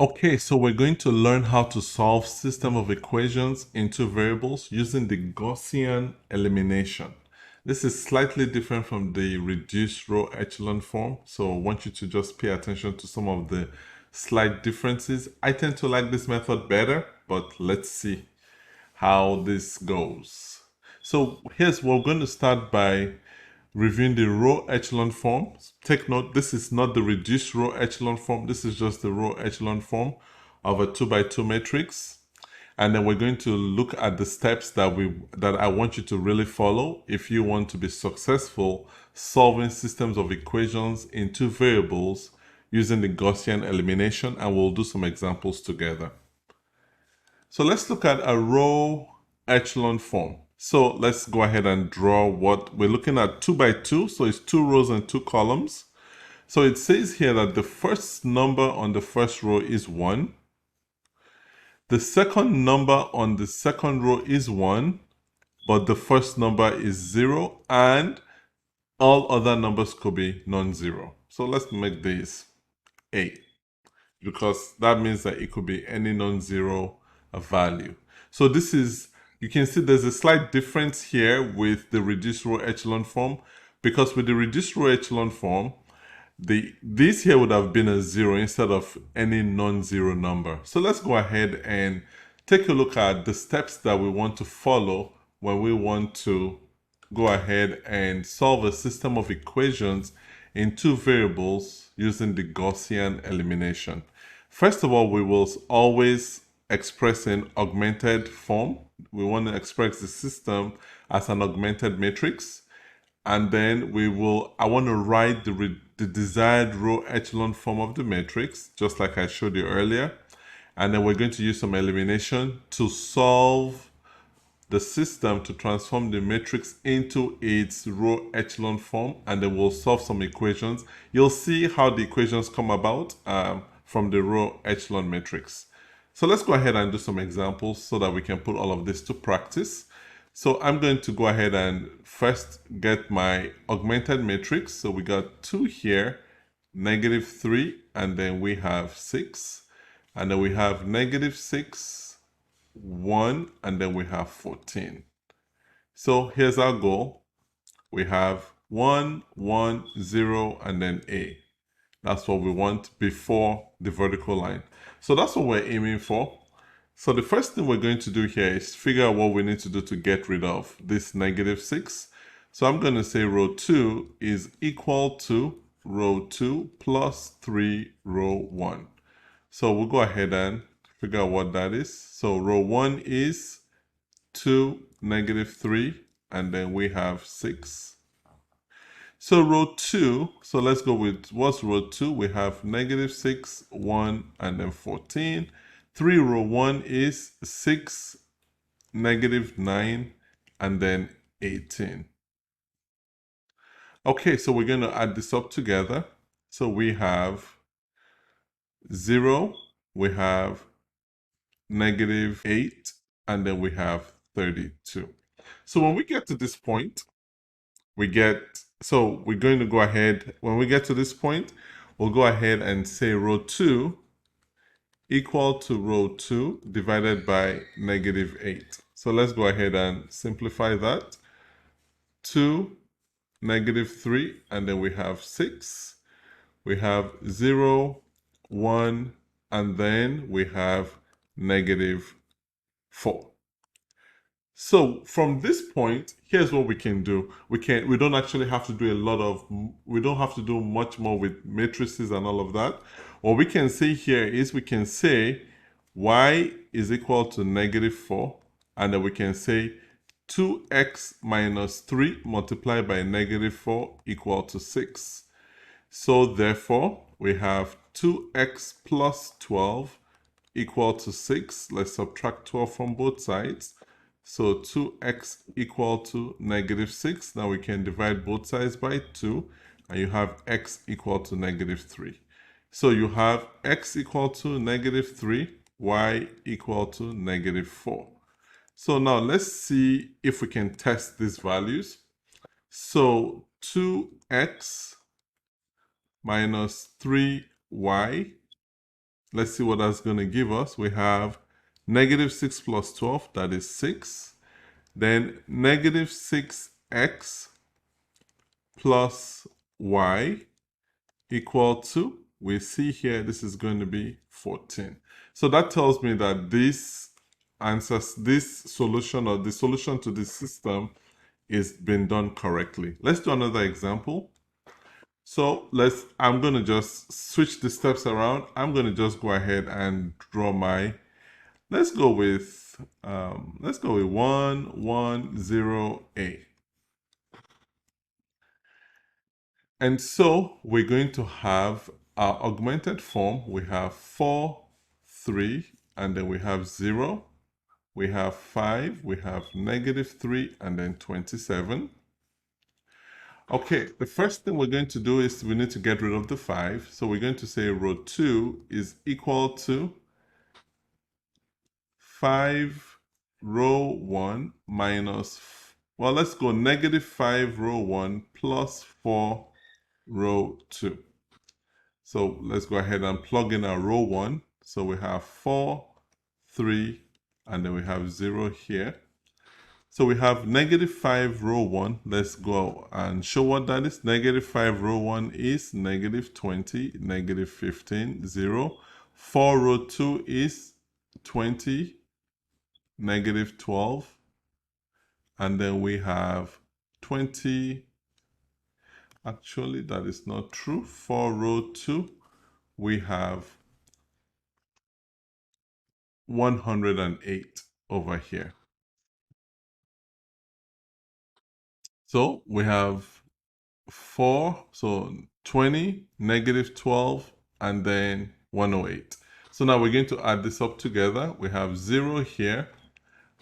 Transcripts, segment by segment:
Okay, so we're going to learn how to solve system of equations in two variables using the Gaussian elimination. This is slightly different from the reduced row echelon form, so I want you to just pay attention to some of the slight differences. I tend to like this method better, but let's see how this goes. So we're going to start by reviewing the row echelon form. Take note, this is not the reduced row echelon form. This is just the row echelon form of a 2 by 2 matrix. And then we're going to look at the steps that I want you to really follow if you want to be successful solving systems of equations in two variables using the Gaussian elimination, and we'll do some examples together. So let's look at a row echelon form. So let's go ahead and draw what we're looking at 2 by 2. So it's 2 rows and 2 columns. So it says here that the first number on the first row is 1. The second number on the second row is 1, but the first number is 0, and all other numbers could be non-zero. So let's make this A, because that means that it could be any non-zero value. So this is, you can see there's a slight difference here with the reduced row echelon form, because with the reduced row echelon form, this here would have been a 0 instead of any non-zero number. So let's go ahead and take a look at the steps that we want to follow when we want to go ahead and solve a system of equations in two variables using the Gaussian elimination. First of all, we will always express in augmented form. We want to express the system as an augmented matrix. And then I want to write the desired row echelon form of the matrix, just like I showed you earlier. And then we're going to use some elimination to solve the system, to transform the matrix into its row echelon form, and then we'll solve some equations. You'll see how the equations come about from the row echelon matrix. So let's go ahead and do some examples so that we can put all of this to practice. So I'm going to go ahead and first get my augmented matrix. So we got 2 here, -3, and then we have 6, and then we have -6, 1, and then we have 14. So here's our goal. We have 1, 1, 0, and then A. That's what we want before the vertical line. So that's what we're aiming for. So the first thing we're going to do here is figure out what we need to do to get rid of this -6. So I'm going to say row 2 is equal to row 2 plus 3 row 1. So we'll go ahead and figure out what that is. So row 1 is 2, -3, and then we have 6. So row 2, so let's go with what's row 2? We have -6, 1, and then 14. 3 row 1 is 6, -9, and then 18. Okay, so we're going to add this up together. So we have 0, we have -8, and then we have 32. So when we get to this point, so we're going to go ahead, when we get to this point, we'll go ahead and say row 2 equal to row 2 divided by -8. So let's go ahead and simplify that. 2, -3, and then we have 6. We have 0, 1, and then we have -4. So from this point, here's what we can do. We don't actually have to do we don't have to do much more with matrices and all of that. What we can say here is we can say y is equal to -4, and then we can say 2x minus 3 multiplied by -4 equal to 6. So therefore, we have 2x plus 12 equal to 6. Let's subtract 12 from both sides. So 2x equal to -6. Now we can divide both sides by 2, and you have x equal to -3. So you have x equal to -3, y equal to -4. So now let's see if we can test these values. So 2x minus 3y let's see what that's going to give us. We have negative 6 plus 12, that is 6. Then negative 6x plus y equal to, we see here, this is going to be 14. So that tells me that this answers, this solution or the solution to this system is being done correctly. Let's do another example. So I'm going to just switch the steps around. I'm going to just go ahead and draw my, let's go with 110A. And so we're going to have our augmented form. We have 4, 3, and then we have 0. We have 5, we have negative 3, and then 27. Okay, the first thing we're going to do is we need to get rid of the 5. So we're going to say row 2 is equal to 5 row 1 minus, well, let's go negative 5 row 1 plus 4 row 2. So let's go ahead and plug in our row 1. So we have 4, 3, and then we have 0 here. So we have negative 5 row 1. Let's go and show what that is. Negative 5 row 1 is negative 20, negative 15, 0. 4 row 2 is 20, negative 12. And then we have 20. Actually, that is not true. 4 row 2, we have 108 over here. So we have 4, so 20, negative 12, and then 108. So now we're going to add this up together. We have 0 here,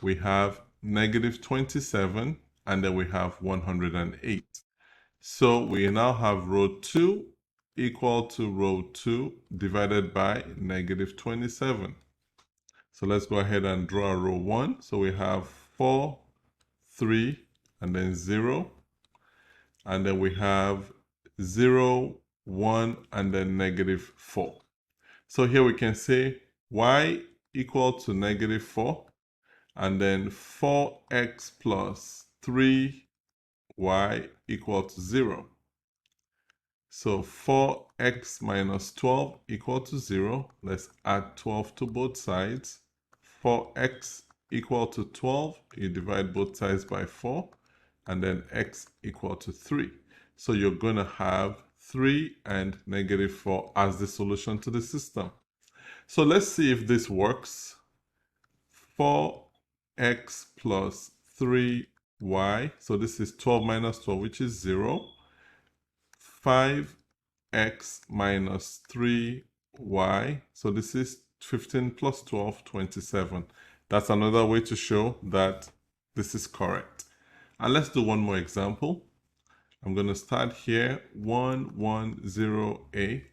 we have negative 27, and then we have 108. So we now have row 2 equal to row 2 divided by negative 27. So let's go ahead and draw row 1. So we have 4, 3, and then 0. And then we have 0, 1, and then negative 4. So here we can say y equal to negative 4, and then 4x plus 3y equal to 0. So 4x minus 12 equal to 0. Let's add 12 to both sides. 4x equal to 12. You divide both sides by 4. And then x equal to 3. So you're going to have 3 and negative 4 as the solution to the system. So let's see if this works. 4x plus 3y. So this is 12 minus 12, which is 0. 5x minus 3y. So this is 15 plus 12, 27. That's another way to show that this is correct. And let's do one more example. I'm going to start here, 110A.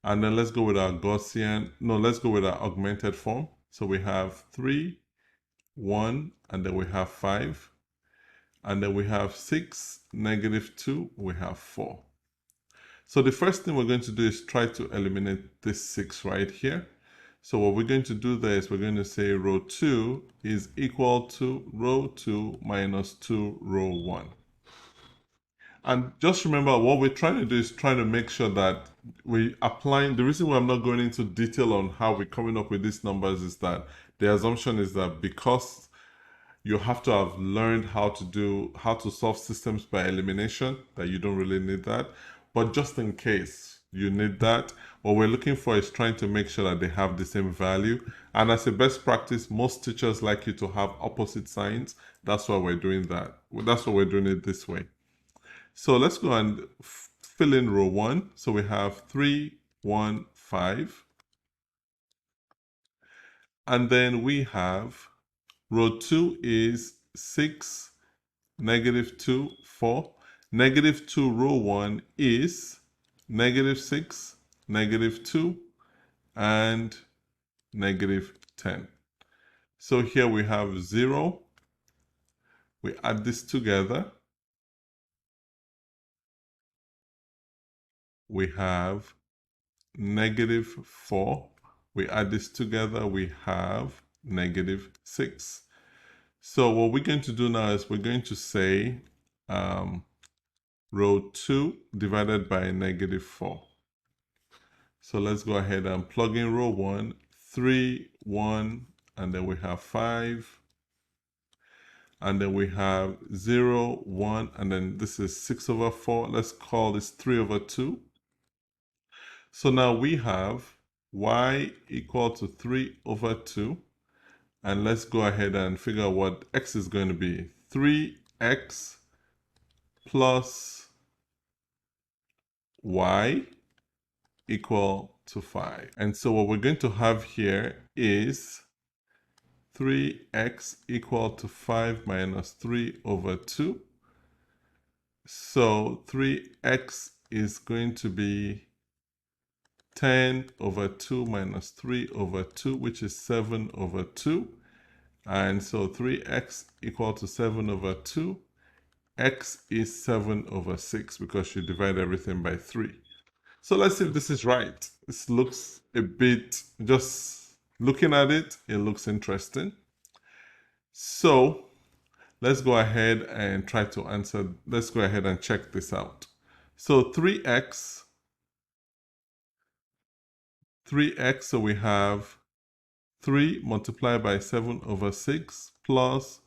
And then let's go with our let's go with our augmented form. So we have 3, 1, and then we have 5. And then we have 6, negative 2, we have 4. So the first thing we're going to do is try to eliminate this 6 right here. So what we're going to do there is we're going to say row 2 is equal to row 2 minus 2 row 1. And just remember, what we're trying to do is trying to make sure that we applying, the reason why I'm not going into detail on how we're coming up with these numbers is that the assumption is that because you have to have learned how to solve systems by elimination, that you don't really need that. But just in case you need that, what we're looking for is trying to make sure that they have the same value. And as a best practice, most teachers like you to have opposite signs. That's why we're doing that. That's why we're doing it this way. So let's go and fill in row 1. So we have 3, 1, 5. And then we have row 2 is 6, negative 2, 4. Negative 2 row 1 is negative 6, negative 2, and negative 10. So here we have 0. We add this together. We have negative 4. We add this together, we have -6. So what we're going to do now is we're going to say row 2 divided by -4. So let's go ahead and plug in row 1, 3, 1, and then we have 5. And then we have 0, 1, and then this is 6/4. Let's call this 3/2. So now we have y equal to 3/2. And let's go ahead and figure out what x is going to be. 3x plus y equal to 5. And so what we're going to have here is 3x equal to 5 minus 3/2. So 3x is going to be 10/2 minus 3/2, which is 7/2. And so 3x equal to 7/2. X is 7/6 because you divide everything by 3. So let's see if this is right. This looks a bit, just looking at it, it looks interesting. So let's go ahead and try to answer. Let's go ahead and check this out. So 3x, so we have 3 multiplied by 7/6 plus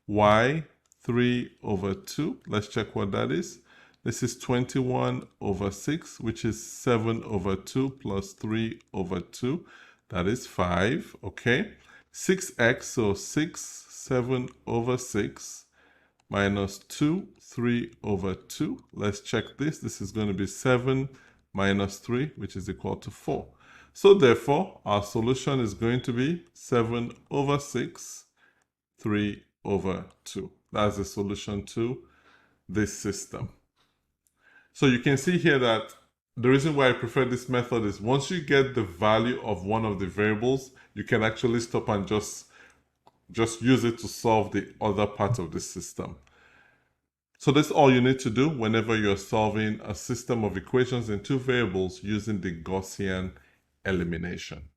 y 3/2. Let's check what that is. This is 21/6, which is 7/2 plus 3/2. That is 5, okay? 6x, so 6, 7/6 minus 2, 3/2. Let's check this. This is going to be 7 minus 3, which is equal to 4. So therefore, our solution is going to be 7/6, 3/2. That's the solution to this system. So you can see here that the reason why I prefer this method is once you get the value of one of the variables, you can actually stop and just use it to solve the other part of the system. So that's all you need to do whenever you're solving a system of equations in two variables using the Gaussian elimination.